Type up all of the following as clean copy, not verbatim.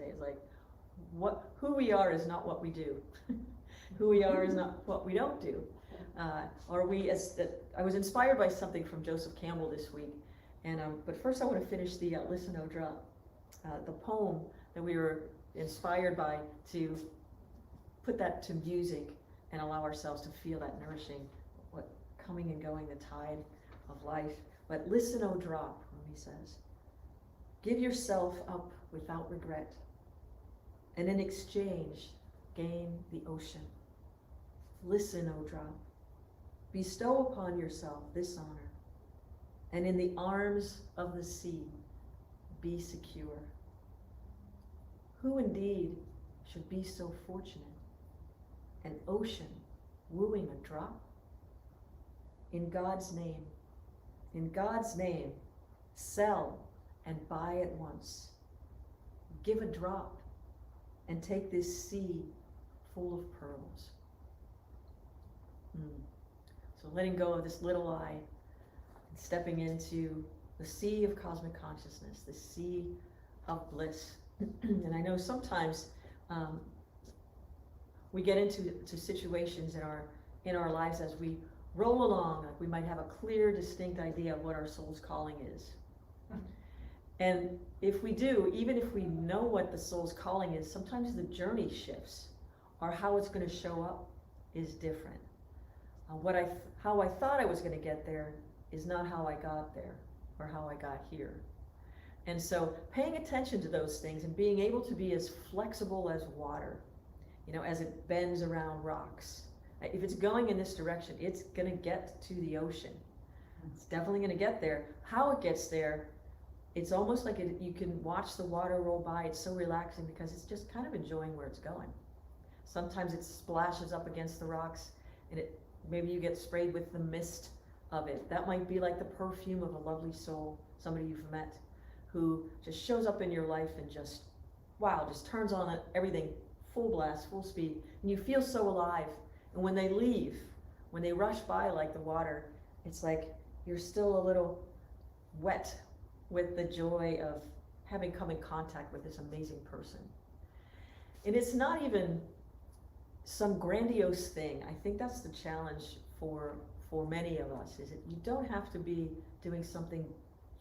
today. It's like, who we are is not what we do. Who we are is not what we don't do. I was inspired by something from Joseph Campbell this week, but first I want to finish the Listen, O Drop, the poem that we were inspired by, to put that to music and allow ourselves to feel that nourishing, what coming and going, the tide of life. But listen, O drop, he says, give yourself up without regret, and in exchange, gain the ocean. Listen, O drop, bestow upon yourself this honor, and in the arms of the sea, be secure. Who indeed should be so fortunate? An ocean wooing a drop? In God's name, sell and buy at once. Give a drop and take this sea full of pearls. So letting go of this little I, and stepping into the sea of cosmic consciousness, the sea of bliss. And I know sometimes we get into situations in our lives as we roll along, like we might have a clear, distinct idea of what our soul's calling is. And if we do, even if we know what the soul's calling is, sometimes the journey shifts, or how it's going to show up is different. How I thought I was going to get there is not how I got there, or how I got here. And so paying attention to those things and being able to be as flexible as water, as it bends around rocks. If it's going in this direction, it's going to get to the ocean. It's definitely going to get there. How it gets there, it's almost like you can watch the water roll by. It's so relaxing because it's just kind of enjoying where it's going. Sometimes it splashes up against the rocks, and maybe you get sprayed with the mist of it. That might be like the perfume of a lovely soul, somebody you've met, who just shows up in your life and just turns on everything full blast, full speed, and you feel so alive. And when they leave, when they rush by like the water, it's like you're still a little wet with the joy of having come in contact with this amazing person. And it's not even some grandiose thing. I think that's the challenge for many of us, is that you don't have to be doing something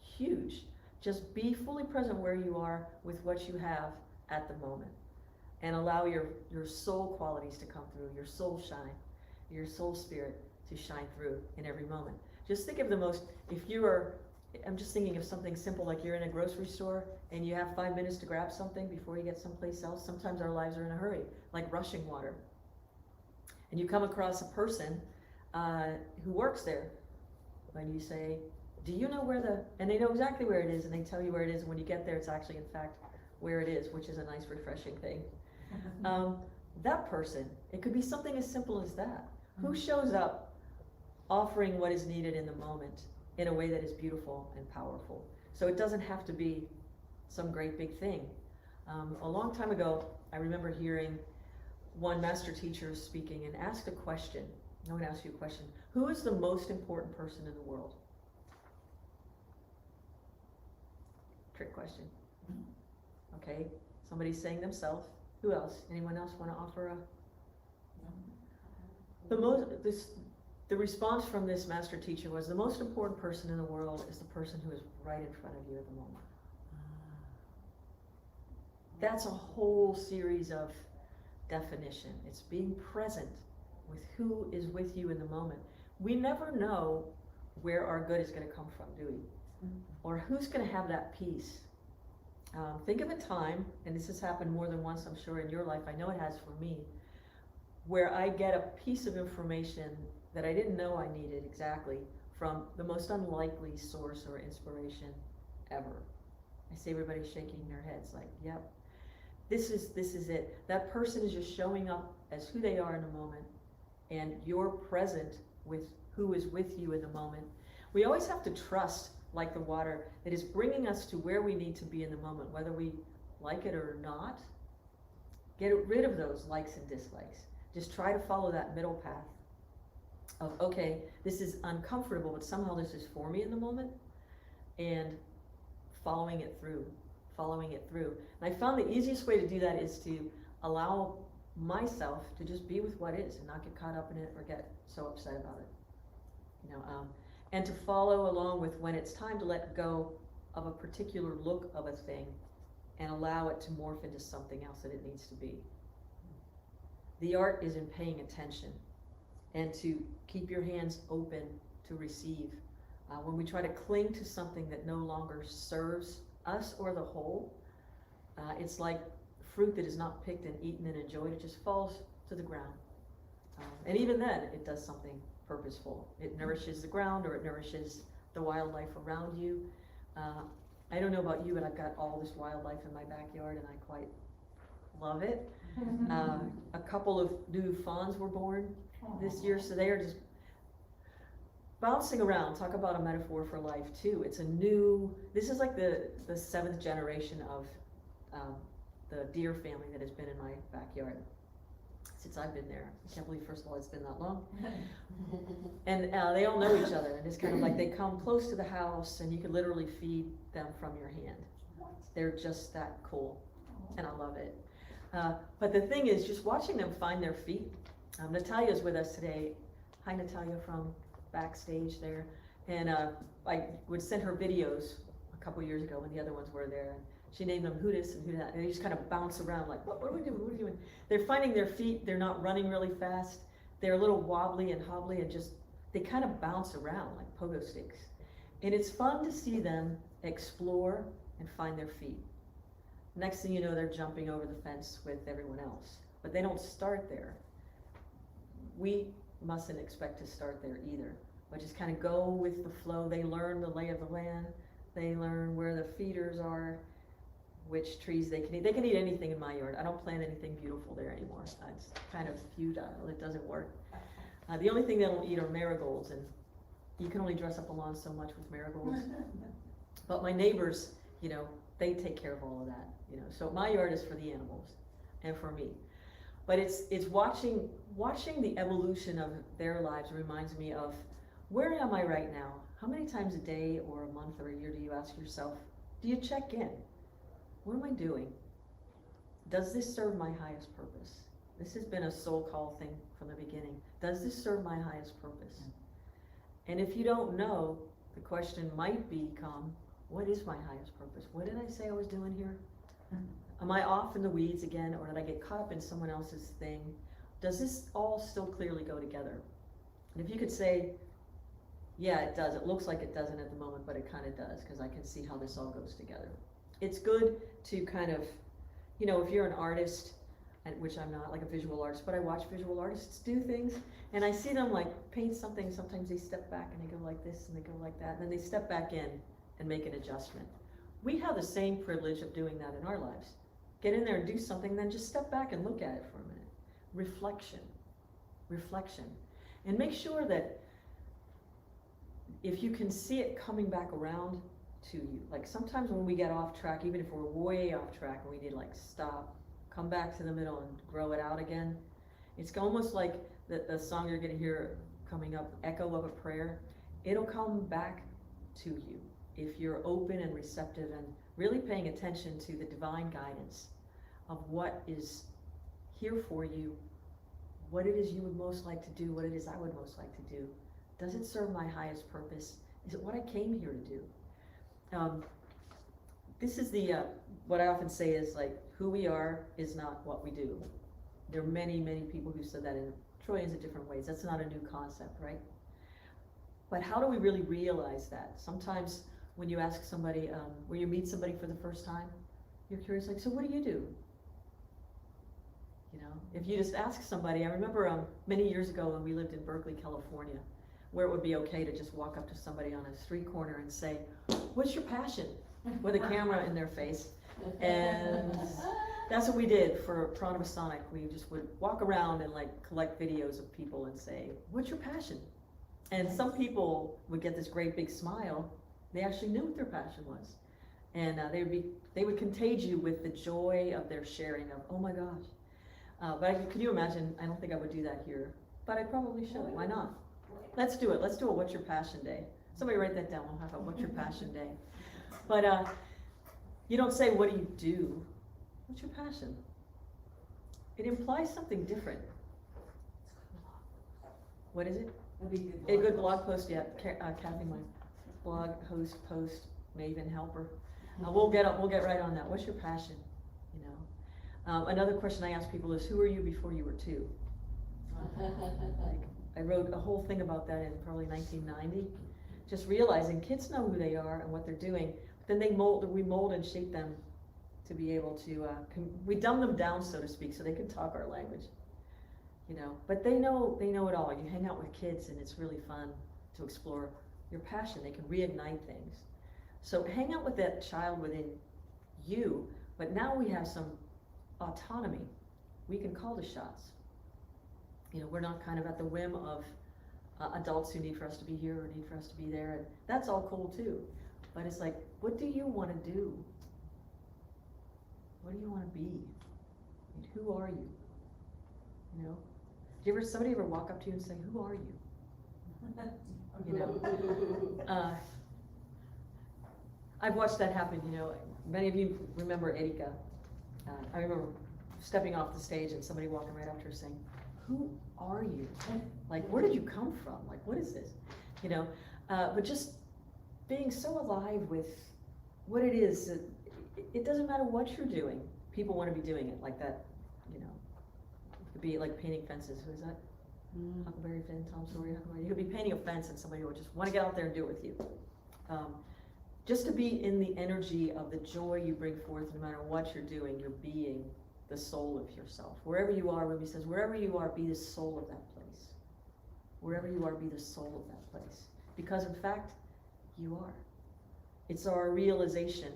huge. Just be fully present where you are with what you have at the moment, and allow your soul qualities to come through, your soul shine, your soul spirit to shine through in every moment. Just think of I'm just thinking of something simple, like you're in a grocery store and you have 5 minutes to grab something before you get someplace else. Sometimes our lives are in a hurry, like rushing water. And you come across a person who works there, and you say, do you know and they know exactly where it is, and they tell you where it is, and when you get there, it's actually, in fact, where it is, which is a nice, refreshing thing. That person, it could be something as simple as that. Who shows up offering what is needed in the moment in a way that is beautiful and powerful? So it doesn't have to be some great big thing. A long time ago, I remember hearing one master teacher speaking and asked a question. I'm going to ask you a question. Who is the most important person in the world? Trick question. Okay, somebody's saying themselves. Who else? Anyone else want to offer the response from this master teacher was, the most important person in the world is the person who is right in front of you at the moment. That's a whole series of definition. It's being present with who is with you in the moment. We never know where our good is going to come from, do we? Or who's going to have that peace. Think of a time, and this has happened more than once, I'm sure, in your life, I know it has for me, where I get a piece of information that I didn't know I needed exactly from the most unlikely source or inspiration ever. I see everybody shaking their heads like, yep, this is it. That person is just showing up as who they are in the moment, and you're present with who is with you in the moment. We always have to trust, like the water, that is bringing us to where we need to be in the moment, whether we like it or not. Get rid of those likes and dislikes. Just try to follow that middle path of, okay, this is uncomfortable, but somehow this is for me in the moment, and following it through. following it through. And I found the easiest way to do that is to allow myself to just be with what is and not get caught up in it or get so upset about it. And to follow along with when it's time to let go of a particular look of a thing and allow it to morph into something else that it needs to be. The art is in paying attention and to keep your hands open to receive. When we try to cling to something that no longer serves us or the whole, it's like fruit that is not picked and eaten and enjoyed. It just falls to the ground. And even then, it does something purposeful. It nourishes the ground, or it nourishes the wildlife around you. I don't know about you, but I've got all this wildlife in my backyard and I quite love it. A couple of new fawns were born this year, so they are just bouncing around. Talk about a metaphor for life too. This is like the 7th generation of the deer family that has been in my backyard since I've been there. I can't believe, first of all, it's been that long. And they all know each other, and it's kind of like they come close to the house and you can literally feed them from your hand. They're just that cool, and I love it. But the thing is, just watching them find their feet. Natalia's with us today. Hi, Natalia, from backstage there. And I would send her videos a couple years ago when the other ones were there. She named them who this and who that, and they just kind of bounce around like, what are we doing, what are we doing? They're finding their feet, they're not running really fast, they're a little wobbly and hobbly and just, they kind of bounce around like pogo sticks. And it's fun to see them explore and find their feet. Next thing you know, they're jumping over the fence with everyone else. But they don't start there. We mustn't expect to start there either, but just kind of go with the flow. They learn the lay of the land, they learn where the feeders are, which trees they can eat. They can eat anything in my yard. I don't plant anything beautiful there anymore. It's kind of futile. It doesn't work. The only thing they don't eat are marigolds, and you can only dress up a lawn so much with marigolds. But my neighbors, they take care of all of that. So my yard is for the animals and for me. But it's watching the evolution of their lives reminds me of, where am I right now? How many times a day or a month or a year do you ask yourself, do you check in? What am I doing? Does this serve my highest purpose? This has been a SoulCall thing from the beginning. Does this serve my highest purpose? And if you don't know, the question might become, what is my highest purpose? What did I say I was doing here? Am I off in the weeds again, or did I get caught up in someone else's thing? Does this all still clearly go together? And if you could say, yeah, it does. It looks like it doesn't at the moment, but it kind of does, because I can see how this all goes together. It's good to kind of, if you're an artist, which I'm not, like a visual artist, but I watch visual artists do things, and I see them like paint something. Sometimes they step back and they go like this and they go like that, and then they step back in and make an adjustment. We have the same privilege of doing that in our lives. Get in there and do something, then just step back and look at it for a minute. Reflection. And make sure that if you can see it coming back around to you, like sometimes when we get off track, even if we're way off track and we need to like stop, come back to the middle and grow it out again. It's almost like the song you're gonna hear coming up, Echo of a Prayer. It'll come back to you if you're open and receptive and really paying attention to the divine guidance of what is here for you, what it is you would most like to do, what it is I would most like to do. Does it serve my highest purpose? Is it what I came here to do? This is what I often say is like, who we are is not what we do. There are many, many people who said that in trillions of different ways. That's not a new concept, right? But how do we really realize that? Sometimes when you ask somebody, when you meet somebody for the first time, you're curious, like, so what do you do? If you just ask somebody, I remember many years ago when we lived in Berkeley, California, where it would be okay to just walk up to somebody on a street corner and say, what's your passion? With a camera in their face. And that's what we did for Pranavasonic. We just would walk around and like collect videos of people and say, what's your passion? And some people would get this great big smile. They actually knew what their passion was. And they would contage you with the joy of their sharing of, oh my gosh. But can you imagine, I don't think I would do that here, but I probably should. Why not? Let's do it. Let's do a What's Your Passion Day. Somebody write that down. We'll have a What's Your Passion Day. But You don't say, what do you do? What's your passion? It implies something different. What is it? A good blog post, yeah. Kathy, my blog host, post, Maven helper. We'll get right on that. What's your passion? You know. Another question I ask people is, who were you before you were 2? Like, I wrote a whole thing about that in probably 1990. Just realizing kids know who they are and what they're doing, but then we mold and shape them to be able to, we dumb them down, so to speak, so they can talk our language. You know, but they know it all. You hang out with kids and it's really fun to explore your passion. They can reignite things. So hang out with that child within you, but now we have some autonomy. We can call the shots. You know, we're not kind of at the whim of adults who need for us to be here or need for us to be there, and that's all cool too. But it's like, what do you want to do? What do you want to be? I mean, who are you? You know? Somebody ever walk up to you and say, who are you? You know? I've watched that happen, you know. Many of you remember Erika. I remember stepping off the stage and somebody walking right up to her saying, who are you? Like, where did you come from? Like, what is this? You know, but just being so alive with what it is. It doesn't matter what you're doing. People want to be doing it like that, you know. It could be like painting fences. Who is that? Huckleberry Finn, Tom Sawyer, Huckleberry. You could be painting a fence and somebody would just want to get out there and do it with you. Just to be in the energy of the joy you bring forth, no matter what you're doing, you're being the soul of yourself. Wherever you are, Ruby says, wherever you are, be the soul of that place. Wherever you are, be the soul of that place. Because in fact, you are. It's our realization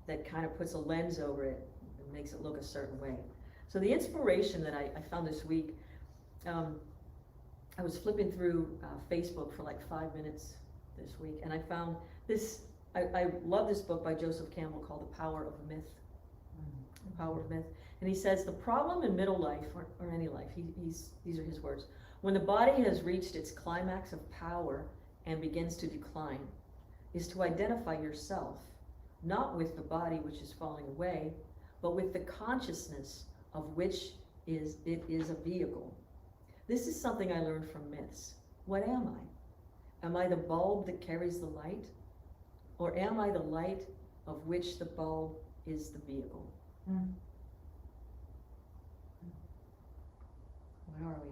that kind of puts a lens over it and makes it look a certain way. So the inspiration that I found this week, I was flipping through Facebook for like 5 minutes this week, and I found this, I love this book by Joseph Campbell called The Power of Myth. The Power of Myth. And he says, the problem in middle life, or any life, these are his words, when the body has reached its climax of power and begins to decline, is to identify yourself, not with the body which is falling away, but with the consciousness of which it is a vehicle. This is something I learned from myths. What am I? Am I the bulb that carries the light? Or am I the light of which the bulb is the vehicle? Where are we?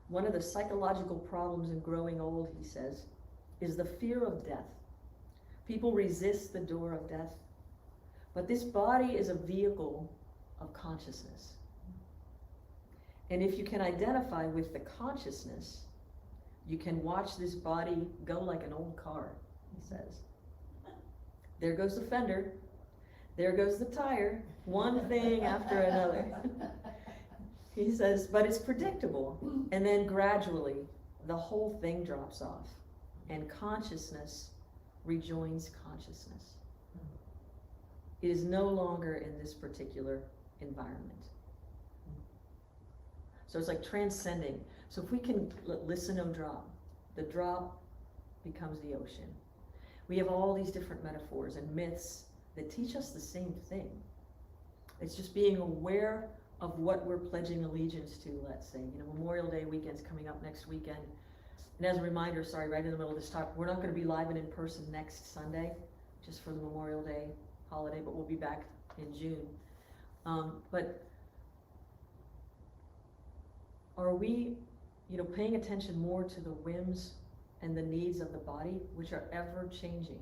One of the psychological problems in growing old, he says, is the fear of death. People resist the door of death. But this body is a vehicle of consciousness. And if you can identify with the consciousness, you can watch this body go like an old car, he says. There goes the fender. There goes the tire. One thing after another. He says, but it's predictable. And then gradually, the whole thing drops off. And consciousness rejoins consciousness. It is no longer in this particular environment. So it's like transcending. So if we can listen and drop, the drop becomes the ocean. We have all these different metaphors and myths that teach us the same thing. It's just being aware of what we're pledging allegiance to, let's say. You know, Memorial Day weekend's coming up next weekend. And as a reminder, sorry, right in the middle of this talk, we're not going to be live and in person next Sunday, just for the Memorial Day holiday, but we'll be back in June. But are we, you know, paying attention more to the whims and the needs of the body, which are ever changing?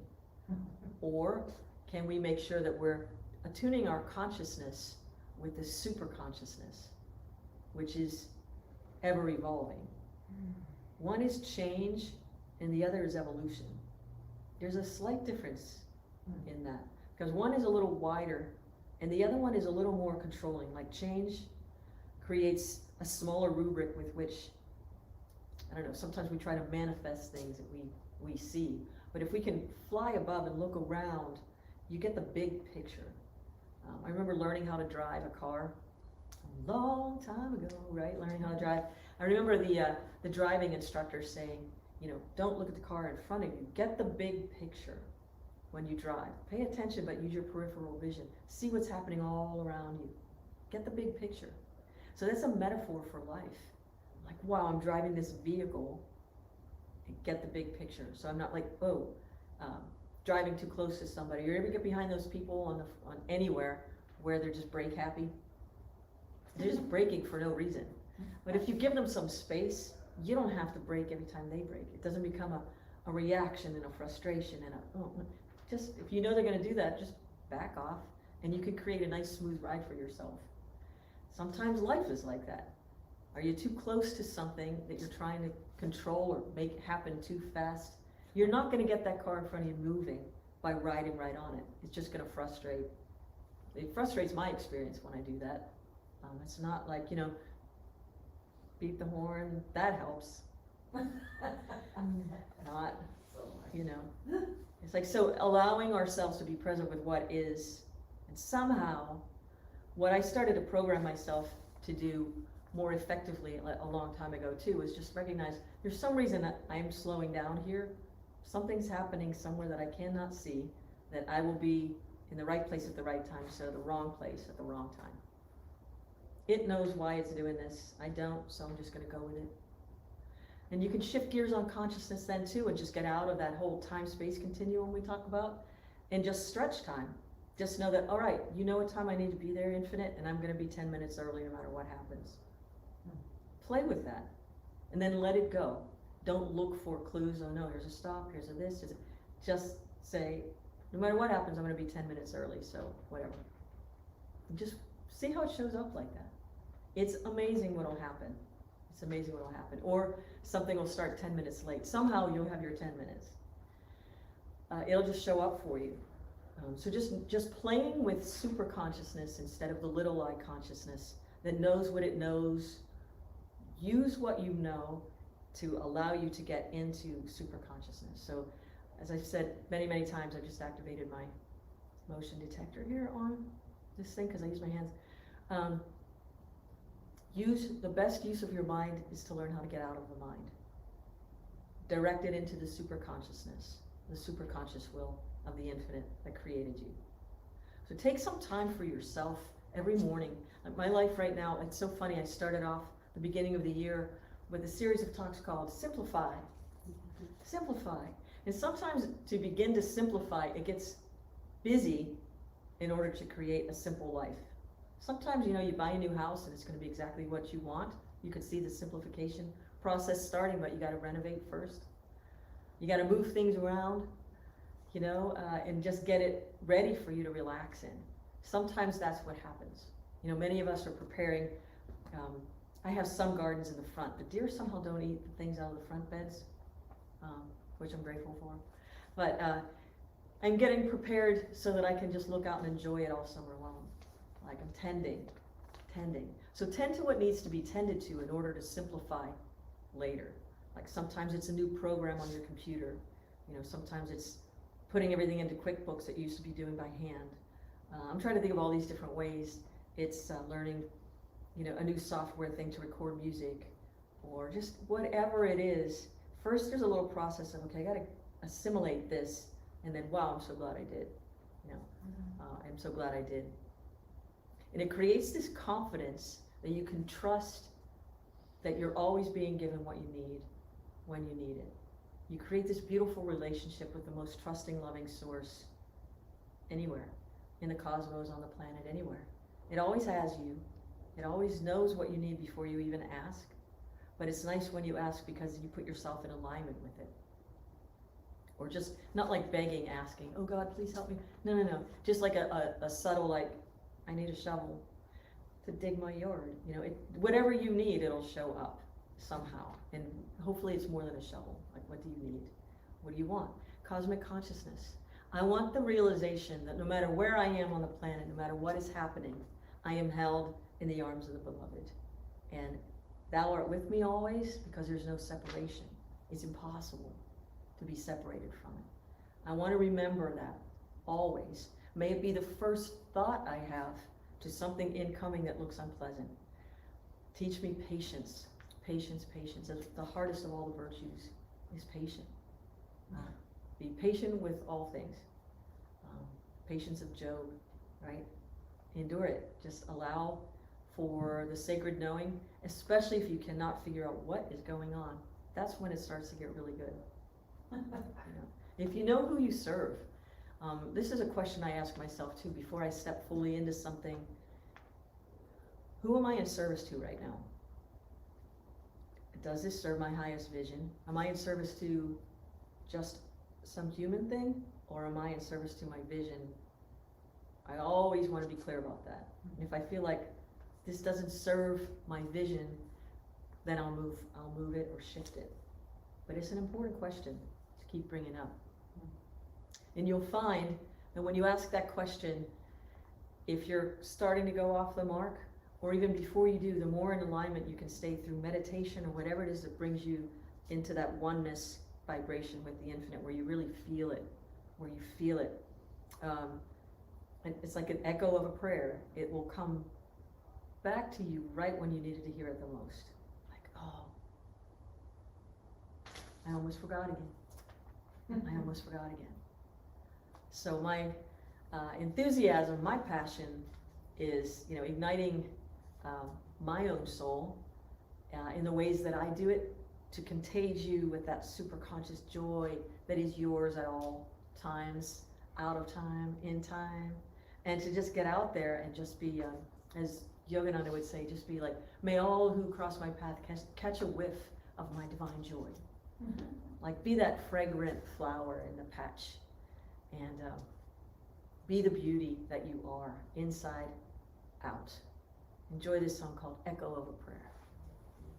Or can we make sure that we're attuning our consciousness with the super consciousness, which is ever evolving? One is change and the other is evolution. There's a slight difference in that, because one is a little wider and the other one is a little more controlling. Like change creates a smaller rubric with which, I don't know, sometimes we try to manifest things that we see. But if we can fly above and look around, you get the big picture. I remember learning how to drive a car a long time ago, right? Learning how to drive. I remember the driving instructor saying, you know, don't look at the car in front of you. Get the big picture. when you drive. Pay attention, but use your peripheral vision. See what's happening all around you. Get the big picture. So that's a metaphor for life. Like, wow, I'm driving this vehicle, and get the big picture. So I'm not like, driving too close to somebody. You ever get behind those people on anywhere where they're just brake happy? They're just braking for no reason. But if you give them some space, you don't have to brake every time they brake. It doesn't become a reaction and a frustration and just, if you know they're gonna do that, just back off and you can create a nice smooth ride for yourself. Sometimes life is like that. Are you too close to something that you're trying to control or make happen too fast? You're not gonna get that car in front of you moving by riding right on it. It's just gonna frustrate. It frustrates my experience when I do that. It's not like, beat the horn, that helps. Not, it's like, so allowing ourselves to be present with what is, and somehow, what I started to program myself to do more effectively a long time ago too, was just recognize there's some reason that I'm slowing down here. Something's happening somewhere that I cannot see, that I will be in the right place at the right time, so the wrong place at the wrong time. It knows why it's doing this. I don't, so I'm just gonna go with it. And you can shift gears on consciousness then too, and just get out of that whole time-space continuum we talk about, and just stretch time. Just know that, all right, you know what time I need to be there, infinite, and I'm gonna be 10 minutes early no matter what happens. Play with that, and then let it go. Don't look for clues, oh no, here's a stop, here's a this, just say, no matter what happens, I'm gonna be 10 minutes early, so whatever. And just see how it shows up like that. It's amazing what'll happen. It's amazing what'll happen. Or something will start 10 minutes late. Somehow you'll have your 10 minutes. It'll just show up for you. So just playing with super consciousness instead of the little I consciousness that knows what it knows. Use what you know to allow you to get into super consciousness. So as I've said many, many times, I've just activated my motion detector here on this thing because I use my hands. The best use of your mind is to learn how to get out of the mind. Direct it into the super consciousness, the super conscious will of the infinite that created you. So take some time for yourself every morning. Like my life right now, it's so funny, I started off the beginning of the year with a series of talks called Simplify. Simplify. And sometimes to begin to simplify, it gets busy in order to create a simple life. Sometimes, you buy a new house and it's going to be exactly what you want. You can see the simplification process starting, but you got to renovate first. You got to move things around, and just get it ready for you to relax in. Sometimes that's what happens. Many of us are preparing. I have some gardens in the front. The deer somehow don't eat the things out of the front beds, which I'm grateful for. But I'm getting prepared so that I can just look out and enjoy it all summer long. Like I'm tending. So tend to what needs to be tended to in order to simplify later. Like sometimes it's a new program on your computer. Sometimes it's putting everything into QuickBooks that you used to be doing by hand. I'm trying to think of all these different ways. It's learning, a new software thing to record music, or just whatever it is. First, there's a little process of, okay, I gotta assimilate this, and then, wow, I'm so glad I did. I'm so glad I did. And it creates this confidence that you can trust that you're always being given what you need when you need it. You create this beautiful relationship with the most trusting, loving source anywhere, in the cosmos, on the planet, anywhere. It always has you. It always knows what you need before you even ask. But it's nice when you ask because you put yourself in alignment with it. Or just, not like begging, asking, oh God, please help me. No. Just like a subtle, like, I need a shovel to dig my yard. Whatever you need, it'll show up somehow. And hopefully it's more than a shovel. Like, what do you need? What do you want? Cosmic consciousness. I want the realization that no matter where I am on the planet, no matter what is happening, I am held in the arms of the beloved. And thou art with me always, because there's no separation. It's impossible to be separated from it. I want to remember that always. May it be the first thought I have to something incoming that looks unpleasant. Teach me patience. Patience. The hardest of all the virtues is patient. Be patient with all things. patience of Job, right? Endure it. Just allow for the sacred knowing, especially if you cannot figure out what is going on. That's when it starts to get really good. You know? If you know who you serve, this is a question I ask myself too before I step fully into something. Who am I in service to right now? Does this serve my highest vision? Am I in service to just some human thing, or am I in service to my vision? I always want to be clear about that. And if I feel like this doesn't serve my vision, then I'll move it or shift it. But it's an important question to keep bringing up. And you'll find that when you ask that question, if you're starting to go off the mark, or even before you do, the more in alignment you can stay through meditation or whatever it is that brings you into that oneness vibration with the infinite, where you really feel it, and it's like an echo of a prayer. It will come back to you right when you needed to hear it the most. Like, oh, I almost forgot again. I almost forgot again. So my enthusiasm, my passion is, igniting my own soul in the ways that I do it, to contage you with that super conscious joy that is yours at all times, out of time, in time, and to just get out there and just be, as Yogananda would say, just be like, may all who cross my path catch a whiff of my divine joy. Mm-hmm. Like, be that fragrant flower in the patch, and be the beauty that you are, inside out. Enjoy this song called Echo of a Prayer.